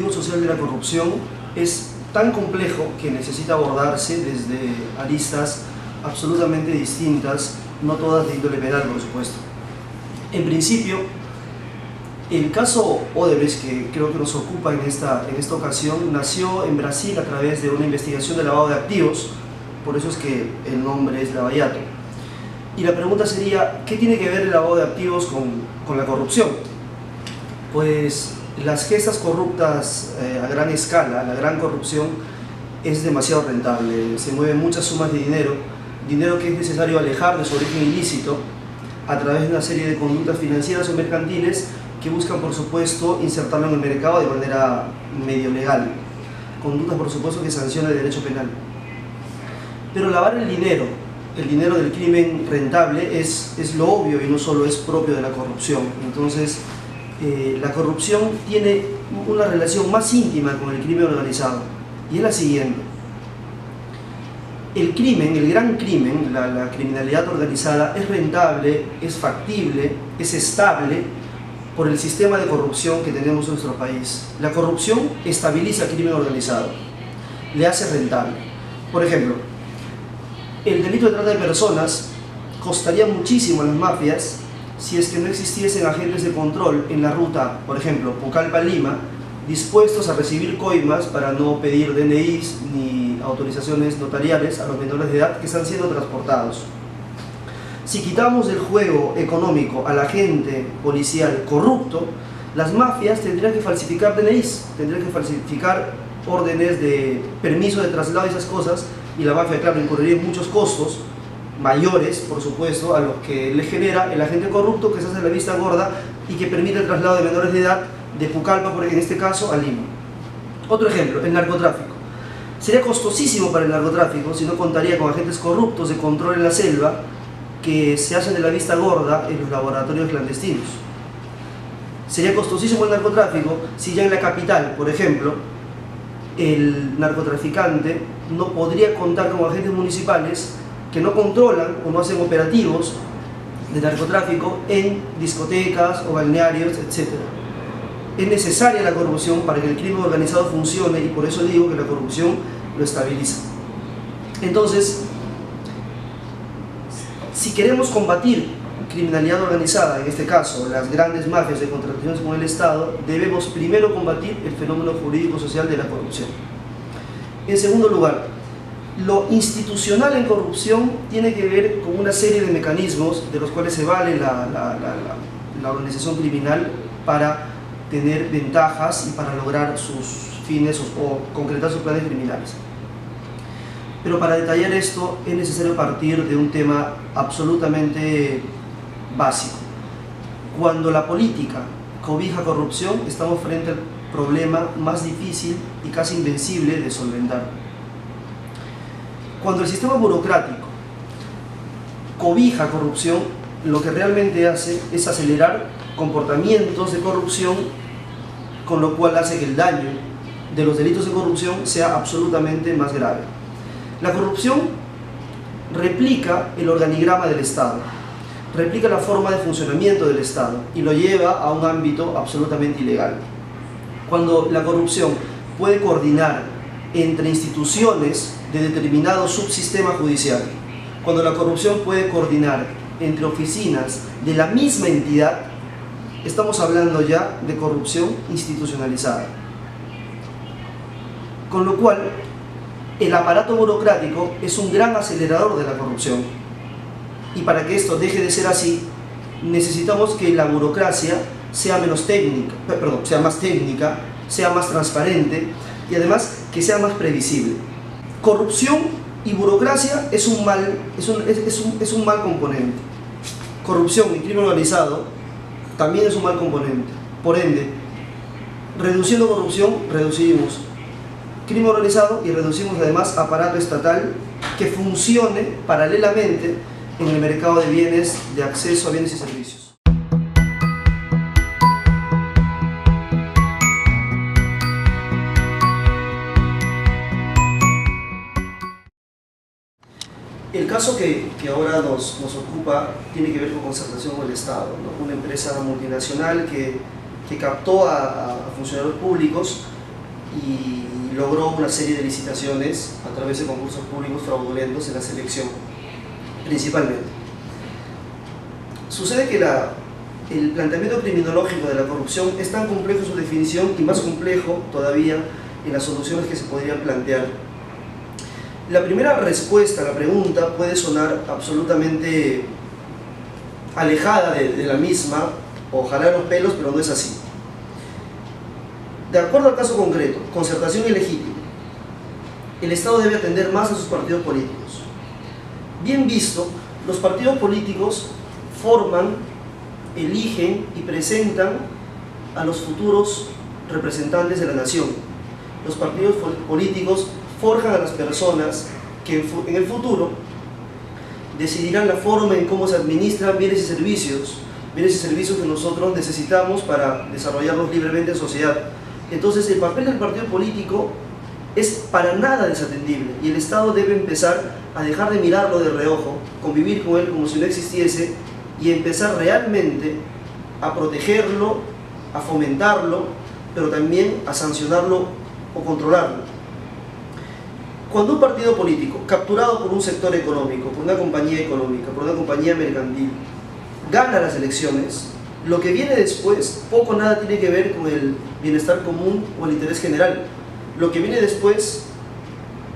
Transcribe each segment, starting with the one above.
jurídico-social de la corrupción es tan complejo que necesita abordarse desde aristas absolutamente distintas, no todas de índole penal, por supuesto. En principio, el caso Odebrecht, que creo que nos ocupa en esta ocasión, nació en Brasil a través de una investigación de lavado de activos, por eso es que el nombre es Lava-Jato. Y la pregunta sería, ¿qué tiene que ver el lavado de activos con la corrupción? Pues las gestas corruptas a gran escala, la gran corrupción, es demasiado rentable, se mueven muchas sumas de dinero que es necesario alejar de su origen ilícito a través de una serie de conductas financieras o mercantiles que buscan, por supuesto, insertarlo en el mercado de manera medio legal. Conductas, por supuesto, que sanciona el derecho penal. Pero lavar el dinero del crimen rentable es lo obvio y no solo es propio de la corrupción. Entonces, la corrupción tiene una relación más íntima con el crimen organizado, y es la siguiente. El crimen, el gran crimen, la criminalidad organizada, es rentable, es factible, es estable por el sistema de corrupción que tenemos en nuestro país. La corrupción estabiliza el crimen organizado, le hace rentable. Por ejemplo, el delito de trata de personas costaría muchísimo a las mafias si es que no existiesen agentes de control en la ruta, por ejemplo, Pucallpa-Lima, dispuestos a recibir coimas para no pedir DNIs ni autorizaciones notariales a los menores de edad que están siendo transportados. Si quitamos del juego económico al agente policial corrupto, las mafias tendrían que falsificar DNIs, tendrían que falsificar órdenes de permiso de traslado y esas cosas, y la mafia, claro, incurriría en muchos costos mayores, por supuesto, a los que le genera el agente corrupto que se hace la vista gorda y que permite el traslado de menores de edad de Pucallpa, en este caso, a Lima. Otro ejemplo, el narcotráfico. Sería costosísimo para el narcotráfico si no contaría con agentes corruptos de control en la selva que se hacen de la vista gorda en los laboratorios clandestinos. Sería costosísimo el narcotráfico si ya en la capital, por ejemplo, el narcotraficante no podría contar con agentes municipales que no controlan o no hacen operativos de narcotráfico en discotecas o balnearios, etc. Es necesaria la corrupción para que el crimen organizado funcione, y por eso digo que la corrupción lo estabiliza. Entonces, si queremos combatir criminalidad organizada, en este caso las grandes mafias de contrataciones con el Estado, debemos primero combatir el fenómeno jurídico-social de la corrupción. En segundo lugar, lo institucional en corrupción tiene que ver con una serie de mecanismos de los cuales se vale la organización criminal para tener ventajas y para lograr sus fines o concretar sus planes criminales. Pero para detallar esto es necesario partir de un tema absolutamente básico. Cuando la política cobija corrupción, estamos frente al problema más difícil y casi invencible de solventar. Cuando el sistema burocrático cobija corrupción, lo que realmente hace es acelerar comportamientos de corrupción, con lo cual hace que el daño de los delitos de corrupción sea absolutamente más grave. La corrupción replica el organigrama del Estado, replica la forma de funcionamiento del Estado y lo lleva a un ámbito absolutamente ilegal. Cuando la corrupción puede coordinar entre instituciones de determinado subsistema judicial, cuando la corrupción puede coordinar entre oficinas de la misma entidad, estamos hablando ya de corrupción institucionalizada. Con lo cual, el aparato burocrático es un gran acelerador de la corrupción. Y para que esto deje de ser así, necesitamos que la burocracia sea más técnica, sea más transparente y además que sea más previsible. Corrupción y burocracia es un mal componente. Corrupción y crimen organizado también es un mal componente. Por ende, reduciendo corrupción, reducimos crimen organizado y reducimos además aparato estatal que funcione paralelamente en el mercado de bienes, de acceso a bienes y servicios. El caso que ahora nos ocupa tiene que ver con concertación con el Estado, ¿no? Una empresa multinacional que captó a funcionarios públicos y logró una serie de licitaciones a través de concursos públicos fraudulentos en la selección, principalmente. Sucede que el planteamiento criminológico de la corrupción es tan complejo en su definición y más complejo todavía en las soluciones que se podrían plantear. La primera respuesta a la pregunta puede sonar absolutamente alejada de la misma o jalar los pelos, pero no es así. De acuerdo al caso concreto, concertación ilegítima, el Estado debe atender más a sus partidos políticos. Bien visto, los partidos políticos forman, eligen y presentan a los futuros representantes de la nación. Los partidos políticos forjan a las personas que en el futuro decidirán la forma en cómo se administran bienes y servicios que nosotros necesitamos para desarrollarlos libremente en sociedad. Entonces el papel del partido político es para nada desatendible y el Estado debe empezar a dejar de mirarlo de reojo, convivir con él como si no existiese y empezar realmente a protegerlo, a fomentarlo, pero también a sancionarlo o controlarlo. Cuando un partido político, capturado por un sector económico, por una compañía económica, por una compañía mercantil, gana las elecciones, lo que viene después poco o nada tiene que ver con el bienestar común o el interés general. Lo que viene después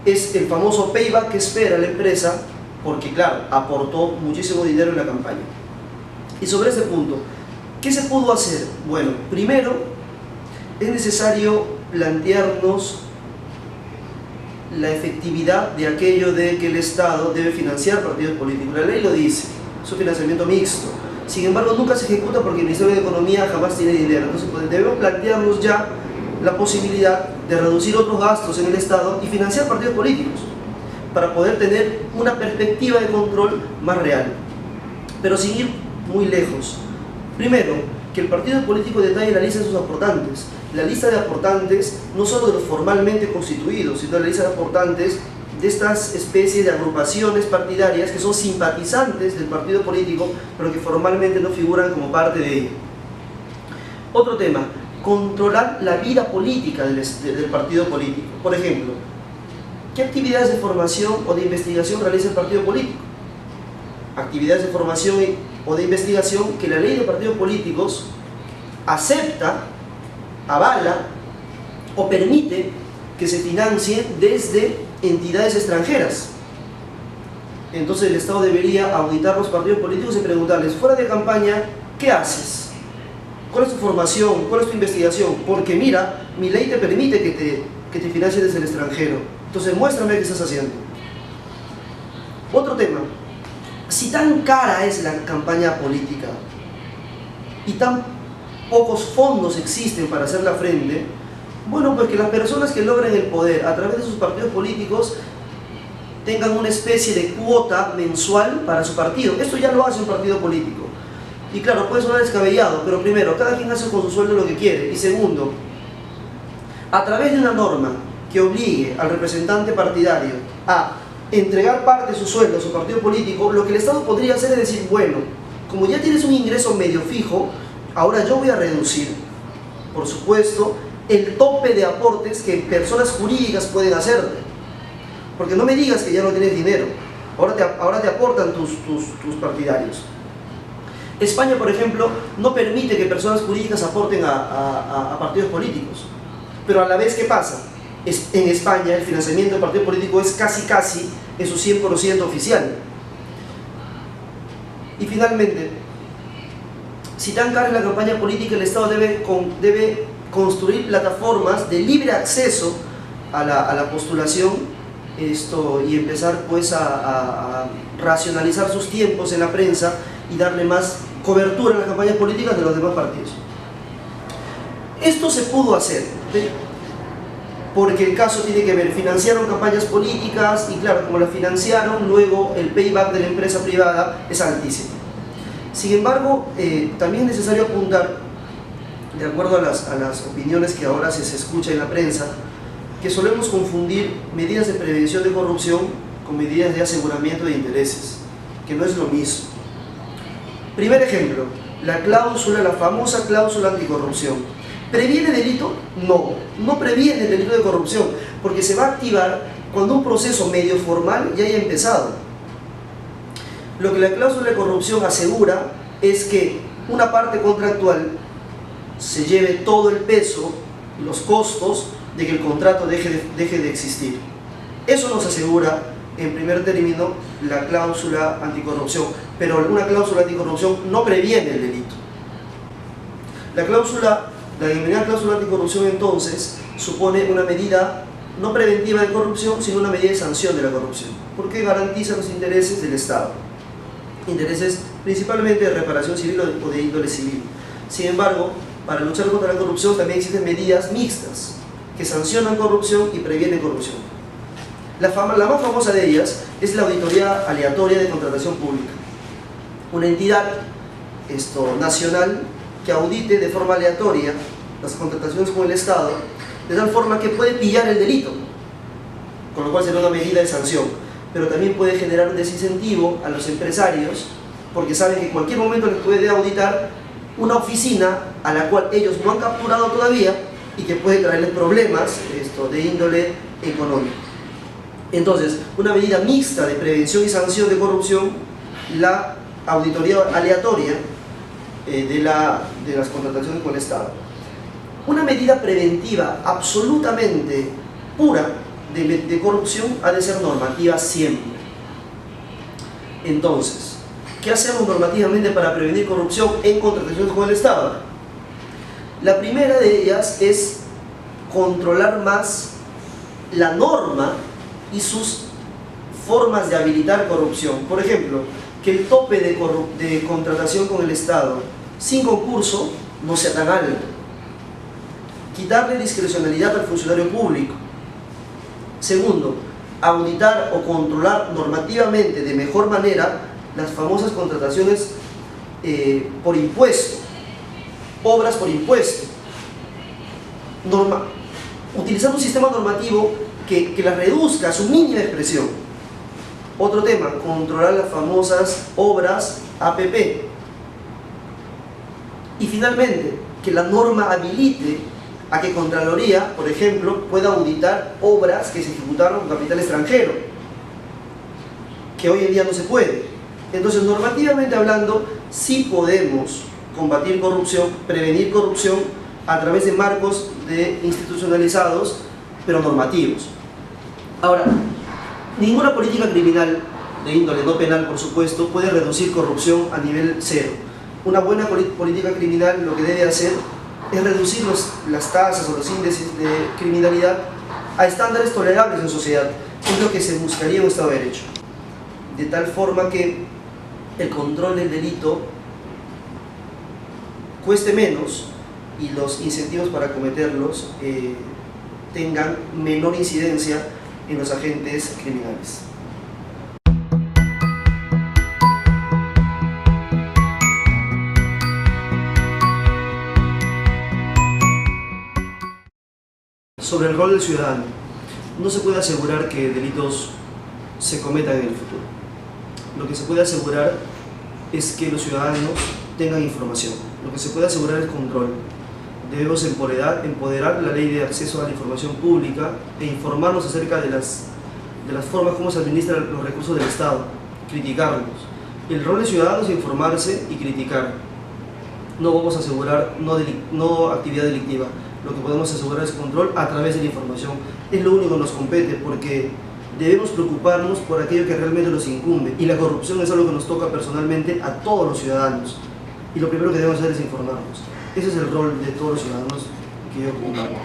es el famoso payback que espera la empresa porque, claro, aportó muchísimo dinero en la campaña. Y sobre este punto, ¿qué se pudo hacer? Bueno, primero es necesario plantearnos la efectividad de aquello de que el Estado debe financiar partidos políticos. La ley lo dice, es un financiamiento mixto. Sin embargo, nunca se ejecuta porque el Ministerio de Economía jamás tiene dinero. Entonces, debemos plantearnos ya la posibilidad de reducir otros gastos en el Estado y financiar partidos políticos para poder tener una perspectiva de control más real. Pero sin ir muy lejos. Primero, que el partido político detalle la lista de sus aportantes. La lista de aportantes no solo de los formalmente constituidos, sino la lista de aportantes de estas especies de agrupaciones partidarias que son simpatizantes del partido político, pero que formalmente no figuran como parte de ello. Otro tema, controlar la vida política del partido político. Por ejemplo, ¿qué actividades de formación o de investigación realiza el partido político? Actividades de formación o de investigación que la ley de partidos políticos acepta, avala o permite que se financien desde entidades extranjeras. Entonces el Estado debería auditar los partidos políticos y preguntarles, fuera de campaña, ¿qué haces? ¿Cuál es tu formación? ¿Cuál es tu investigación? Porque mira, mi ley te permite que te financies desde el extranjero. Entonces muéstrame qué estás haciendo. Otro tema, si tan cara es la campaña política y tan pocos fondos existen para hacerla frente, bueno, pues que las personas que logren el poder a través de sus partidos políticos tengan una especie de cuota mensual para su partido. Esto ya lo hace un partido político. Y claro, puede sonar descabellado, pero primero, cada quien hace con su sueldo lo que quiere. Y segundo, a través de una norma que obligue al representante partidario a entregar parte de su sueldo a su partido político, lo que el Estado podría hacer es decir, bueno, como ya tienes un ingreso medio fijo, ahora yo voy a reducir, por supuesto, el tope de aportes que personas jurídicas pueden hacerte. Porque no me digas que ya no tienes dinero, ahora te aportan tus partidarios. España, por ejemplo, no permite que personas jurídicas aporten a partidos políticos. Pero a la vez, ¿qué pasa? En España el financiamiento del partido político es casi en su 100% oficial. Y finalmente, si tan cara es la campaña política, el Estado debe construir plataformas de libre acceso a la postulación y empezar pues a racionalizar sus tiempos en la prensa y darle más cobertura a las campañas políticas de los demás partidos. Esto se pudo hacer, ¿sí? Porque el caso tiene que ver, financiaron campañas políticas y claro, como las financiaron, luego el payback de la empresa privada es altísimo. Sin embargo, también es necesario apuntar, de acuerdo a las opiniones que ahora se escucha en la prensa, que solemos confundir medidas de prevención de corrupción con medidas de aseguramiento de intereses, que no es lo mismo. Primer ejemplo, la famosa cláusula anticorrupción. ¿Previene delito? No, no previene el delito de corrupción, porque se va a activar cuando un proceso medio formal ya haya empezado. Lo que la cláusula de corrupción asegura es que una parte contractual se lleve todo el peso, los costos de que el contrato deje de existir. Eso nos asegura, en primer término, la cláusula anticorrupción, pero una cláusula anticorrupción no previene el delito. La denominada cláusula anticorrupción, entonces, supone una medida no preventiva de corrupción, sino una medida de sanción de la corrupción, porque garantiza los intereses del Estado, intereses principalmente de reparación civil o de índole civil. Sin embargo, para luchar contra la corrupción también existen medidas mixtas, que sancionan corrupción y previenen corrupción. La más famosa de ellas es la auditoría aleatoria de contratación pública, una entidad nacional que audite de forma aleatoria las contrataciones con el Estado, de tal forma que puede pillar el delito, con lo cual será una medida de sanción, pero también puede generar un desincentivo a los empresarios, porque saben que en cualquier momento les puede auditar una oficina a la cual ellos no han capturado todavía y que puede traerles problemas de índole económico. Entonces, una medida mixta de prevención y sanción de corrupción, la auditoría aleatoria de las contrataciones con el Estado. Una medida preventiva absolutamente pura de corrupción ha de ser normativa siempre. Entonces, ¿qué hacemos normativamente para prevenir corrupción en contrataciones con el Estado? La primera de ellas es controlar más la norma y sus formas de habilitar corrupción. Por ejemplo, que el tope de contratación con el Estado sin concurso no sea tan alto. Quitarle discrecionalidad al funcionario público. Segundo, auditar o controlar normativamente de mejor manera las famosas contrataciones por impuesto, obras por impuesto. Utilizar un sistema normativo que las reduzca a su mínima expresión. Otro tema, controlar las famosas obras APP. Y finalmente, que la norma habilite a que Contraloría, por ejemplo, pueda auditar obras que se ejecutaron con capital extranjero, que hoy en día no se puede. Entonces, normativamente hablando, sí podemos combatir corrupción, prevenir corrupción a través de marcos institucionalizados, pero normativos. Ahora, ninguna política criminal, de índole no penal por supuesto, puede reducir corrupción a nivel cero. Una buena política criminal lo que debe hacer es reducir las tasas o los índices de criminalidad a estándares tolerables en sociedad, que es lo que se buscaría en un Estado de Derecho. De tal forma que el control del delito cueste menos y los incentivos para cometerlos tengan menor incidencia en los agentes criminales. Sobre el rol del ciudadano, no se puede asegurar que delitos se cometan en el futuro. Lo que se puede asegurar es que los ciudadanos tengan información. Lo que se puede asegurar es control. Debemos empoderar la ley de acceso a la información pública e informarnos acerca de las formas como se administran los recursos del Estado, criticarlos. El rol del ciudadano es informarse y criticar. No vamos a asegurar no actividad delictiva. Lo que podemos asegurar es control a través de la información. Es lo único que nos compete, porque debemos preocuparnos por aquello que realmente nos incumbe, y la corrupción es algo que nos toca personalmente a todos los ciudadanos, y lo primero que debemos hacer es informarnos. Ese es el rol de todos los ciudadanos que yo comparto.